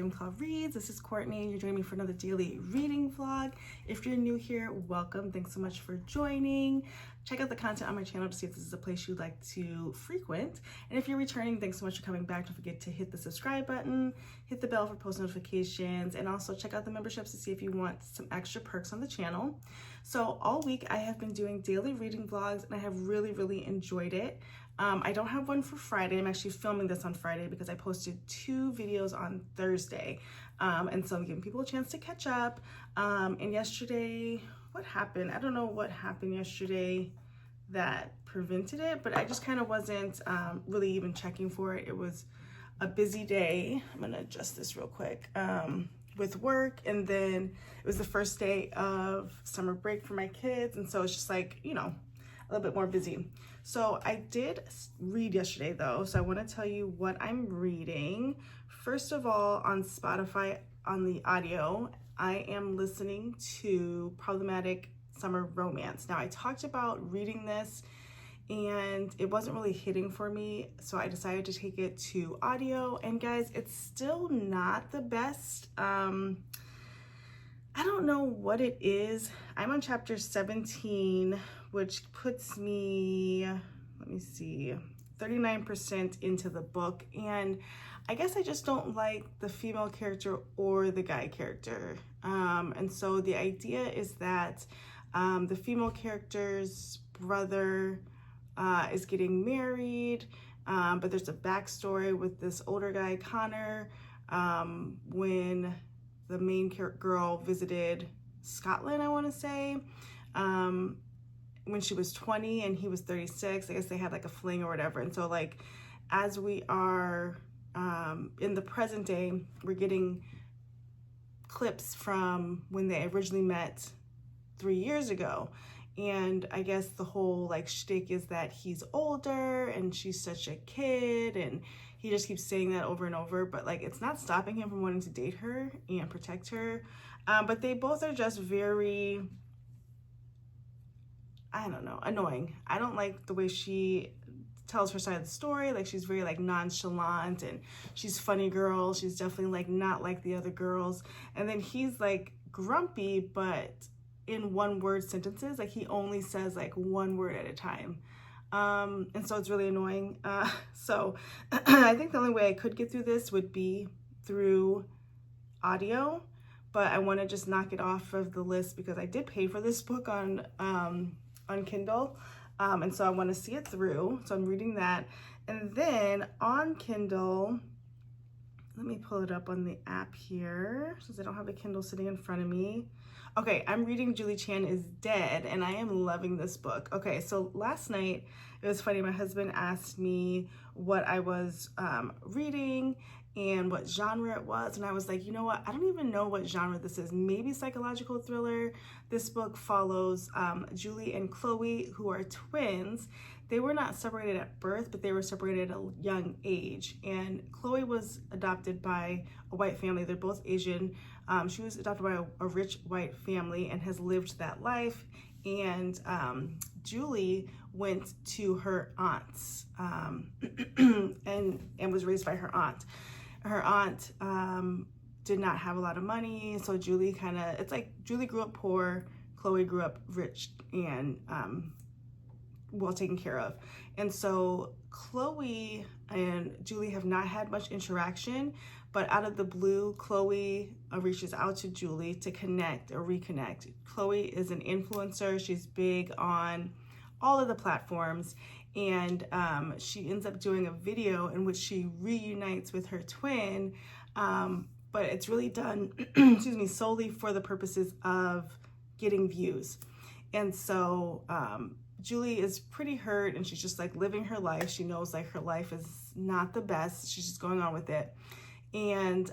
Ravenclaw Reads. This is Courtney. You're joining me for another daily reading vlog. If you're new here, welcome. Thanks so much for joining. Check out the content on my channel to see if this is a place you'd like to frequent. And if you're returning, thanks so much for coming back. Don't forget to hit the subscribe button, hit the bell for post notifications, and also check out the memberships to see if you want some extra perks on the channel. So all week I have been doing daily reading vlogs and I have really enjoyed it. I don't have one for Friday. I'm actually filming this on Friday because I posted 2 videos on Thursday. And so I'm giving people a chance to catch up. And yesterday, what happened? I don't know what happened yesterday that prevented it, but I just kind of wasn't really even checking for it. It was a busy day. I'm gonna adjust this real quick. With work, and then it was the first day of summer break for my kids. And so it's just like, you know, a little bit more busy. So I did read yesterday though, so I want to tell you what I'm reading. First of all, on Spotify, on the audio, I am listening to Problematic Summer Romance. Now I talked about reading this and it wasn't really hitting for me, so I decided to take it to audio. And guys, it's still not the best. I don't know what it is. I'm on chapter 17, which puts me, let me see, 39% into the book. And I guess I just don't like the female character or the guy character. And so the idea is that the female character's brother is getting married, but there's a backstory with this older guy, Connor, when the main girl visited Scotland, I want to say, when she was 20 and he was 36. I guess they had like a fling or whatever. And so like, as we are in the present day, we're getting clips from when they originally met 3 years ago. And I guess the whole like shtick is that he's older and she's such a kid, and he just keeps saying that over and over, but like it's not stopping him from wanting to date her and protect her. But they both are just very, I don't know, annoying. I don't like the way she tells her side of the story. Like she's very like nonchalant and she's funny girl. She's definitely like not like the other girls. And then he's like grumpy, but in one-word sentences. Like he only says like one word at a time. And so it's really annoying. So I think the only way I could get through this would be through audio, but I want to just knock it off of the list because I did pay for this book on Kindle. And so I want to see it through. So I'm reading that. And then on Kindle, let me pull it up on the app here since I don't have a Kindle sitting in front of me. Okay, I'm reading Julie Chan is Dead, and I am loving this book. Okay, so last night, it was funny, my husband asked me what I was reading and what genre it was, and I was like, you know what, I don't even know what genre this is. Maybe psychological thriller. This book follows Julie and Chloe, who are twins. They were not separated at birth, but they were separated at a young age. And Chloe was adopted by a white family. They're both Asian. She was adopted by a rich white family and has lived that life. And Julie went to her aunt's and was raised by her aunt. Her aunt did not have a lot of money, so Julie it's like Julie grew up poor, Chloe grew up rich and well taken care of. And so Chloe and Julie have not had much interaction, but out of the blue, Chloe reaches out to Julie to connect or reconnect. Chloe is an influencer. She's big on all of the platforms, and she ends up doing a video in which she reunites with her twin, but it's really done excuse me, solely for the purposes of getting views. And so Julie is pretty hurt and she's just like living her life. She knows like her life is not the best. She's just going on with it. And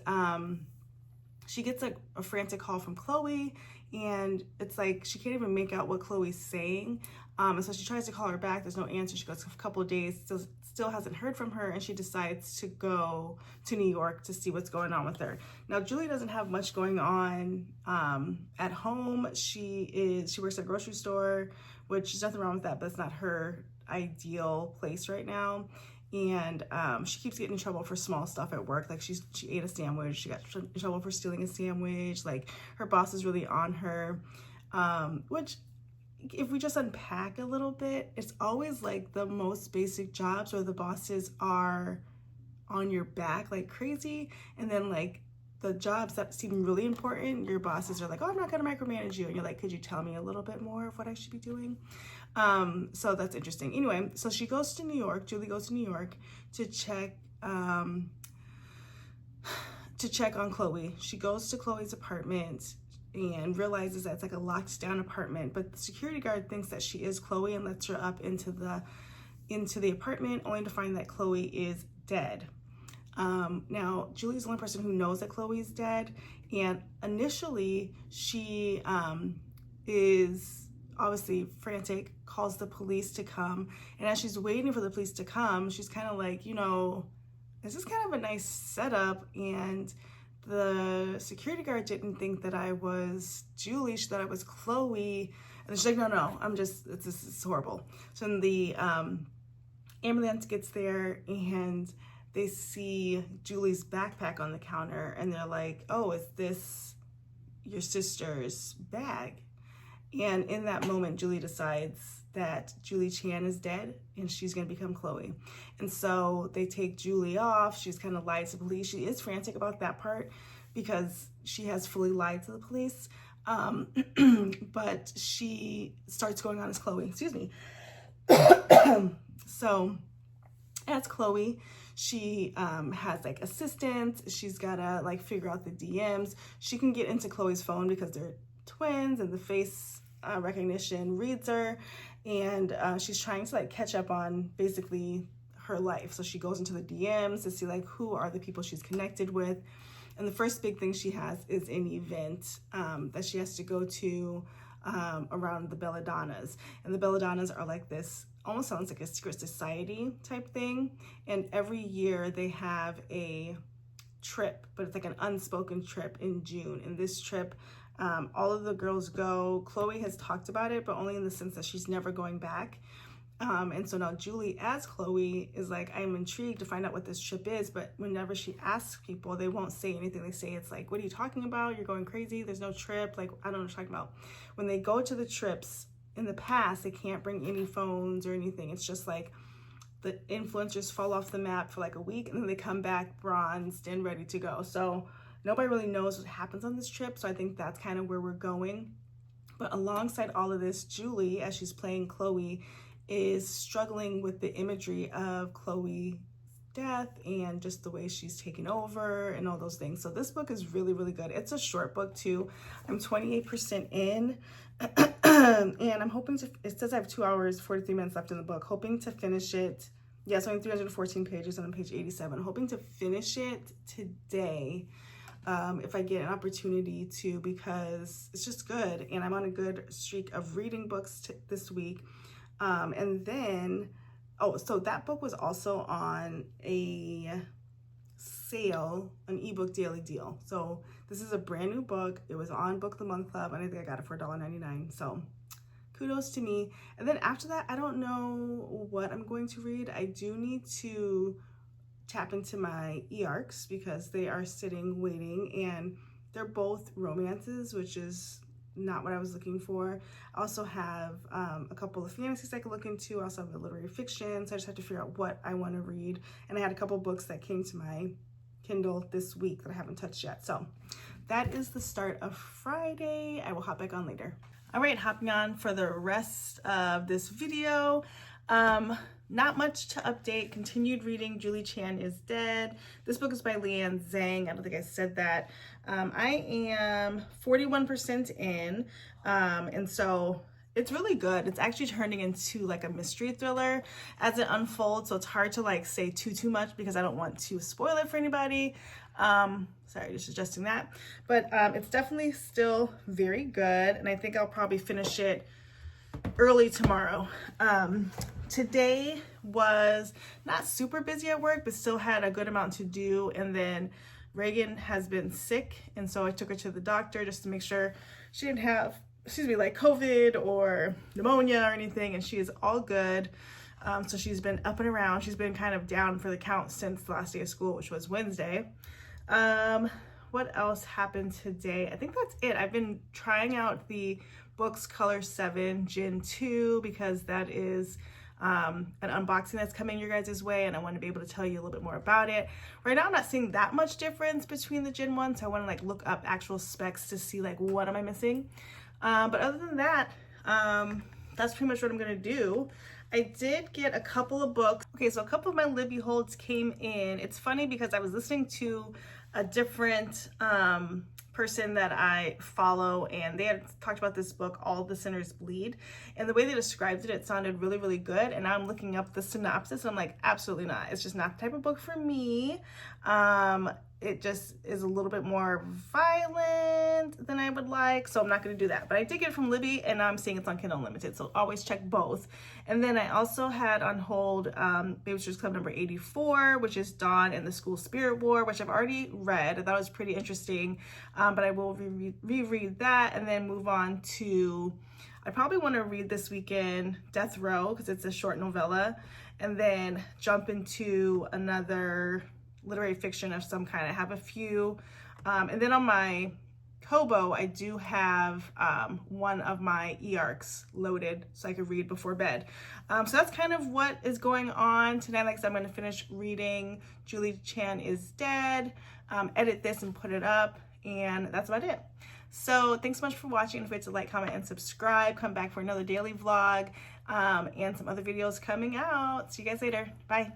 she gets a frantic call from Chloe, and it's like she can't even make out what Chloe's saying. And so she tries to call her back. There's no answer. She goes a couple of days, still hasn't heard from her, and she decides to go to New York to see what's going on with her. Now, Julie doesn't have much going on at home. She works at a grocery store, which there's nothing wrong with that, but it's not her ideal place right now. and she keeps getting in trouble for small stuff at work. Like she ate a sandwich, she got in trouble for stealing a sandwich. Like her boss is really on her, which if we just unpack a little bit, it's always like the most basic jobs where the bosses are on your back like crazy, and then like the jobs that seem really important, your bosses are like, oh, I'm not gonna micromanage you, and you're like, could you tell me a little bit more of what I should be doing? So that's interesting. Anyway, so she goes to New York, Julie goes to New York to check on Chloe. She goes to Chloe's apartment and realizes that it's like a locked down apartment, but the security guard thinks that she is Chloe and lets her up into the apartment, only to find that Chloe is dead. Now, Julie's the only person who knows that Chloe's dead, and initially she is obviously frantic, calls the police to come, and as she's waiting for the police to come, she's kind of like, you know, this is kind of a nice setup, and the security guard didn't think that I was Julie, she thought I was Chloe, and she's like, no, this is horrible. So then the ambulance gets there, and they see Julie's backpack on the counter, and they're like, oh, is this your sister's bag? And in that moment, Julie decides that Julie Chan is dead and she's going to become Chloe. And so they take Julie off. She's kind of lied to the police. She is frantic about that part because she has fully lied to the police. But she starts going on as Chloe. Excuse me. So as Chloe, she has like assistants. She's got to like figure out the DMs. She can get into Chloe's phone because they're twins and the face recognition reads her, and she's trying to like catch up on basically her life. So she goes into the DMs to see like who are the people she's connected with, and the first big thing she has is an event that she has to go to around the Belladonnas, and the Belladonnas are like this, almost sounds like a secret society type thing, and every year they have a trip, but it's like an unspoken trip in June. And this trip, all of the girls go. Chloe has talked about it, but only in the sense that she's never going back. And so now Julie as Chloe is like, I'm intrigued to find out what this trip is, but whenever she asks people, they won't say anything. They say, it's like, what are you talking about? You're going crazy. There's no trip. Like, I don't know what you're talking about. When they go to the trips in the past, they can't bring any phones or anything. It's just like the influencers fall off the map for like a week, and then they come back bronzed and ready to go. So nobody really knows what happens on this trip, so I think that's kind of where we're going. But alongside all of this, Julie, as she's playing Chloe, is struggling with the imagery of Chloe's death and just the way she's taken over and all those things. So this book is really, really good. It's a short book too. I'm 28% in, and I'm hoping to, it says I have 2 hours, 43 minutes left in the book, hoping to finish it. Yeah, so I'm 314 pages, and on page 87, hoping to finish it today. If I get an opportunity to, because it's just good, and I'm on a good streak of reading books this week. And then, so that book was also on a sale, an ebook daily deal. So this is a brand new book. It was on Book of the Month Club, and I think I got it for $1.99. So kudos to me. And then after that, I don't know what I'm going to read. I do need to tap into my eARCs because they are sitting waiting, and they're both romances, which is not what I was looking for. I also have a couple of fantasies I could look into. I also have the literary fiction, so I just have to figure out what I want to read. And I had a couple books that came to my Kindle this week that I haven't touched yet. So that is the start of Friday. I will hop back on later. All right, hopping on for the rest of this video. Not much to update. Continued reading Julie Chan is Dead. This book is by Leanne Zhang. I don't think I said that. I am 41% in, and so it's really good. It's actually turning into like a mystery thriller as it unfolds, so it's hard to like say too much because I don't want to spoil it for anybody. Sorry, just adjusting that. But it's definitely still very good, and I think I'll probably finish it early tomorrow. Today was not super busy at work, but still had a good amount to do. And then Reagan has been sick, and so I took her to the doctor just to make sure she didn't have, like COVID or pneumonia or anything, and she is all good. So she's been up and around. She's been kind of down for the count since the last day of school, which was Wednesday. What else happened today? I think that's it. I've been trying out the Books Color 7 Gen 2 because that is an unboxing that's coming your guys' way, and I want to be able to tell you a little bit more about it. Right now I'm not seeing that much difference between the Gen 1, so I want to like look up actual specs to see like what am I missing. But other than that, that's pretty much what I'm gonna do. I did get a couple of books. Okay, so a couple of my Libby holds came in. It's funny because I was listening to a different person that I follow, and they had talked about this book, All the Sinners Bleed, and the way they described it, it sounded really, really good. And now I'm looking up the synopsis, and I'm like, absolutely not. It's just not the type of book for me. It just is a little bit more violent than I would like, so I'm not going to do that. But I did get it from Libby, and now I'm seeing it's on Kindle Unlimited, so always check both. And then I also had on hold Babysitter's Club number 84, which is Dawn and the School Spirit War, which I've already read. I thought it was pretty interesting, but I will reread that and then move on to, I probably want to read this weekend Death Row, because it's a short novella, and then jump into another literary fiction of some kind. I have a few, and then on my Kobo I do have one of my e-arcs loaded so I could read before bed. So that's kind of what is going on tonight. Like I said, I'm going to finish reading Julie Chan is Dead, edit this and put it up, and that's about it. So thanks so much for watching. Don't forget to like, comment, and subscribe. Come back for another daily vlog, and some other videos coming out. See you guys later. Bye.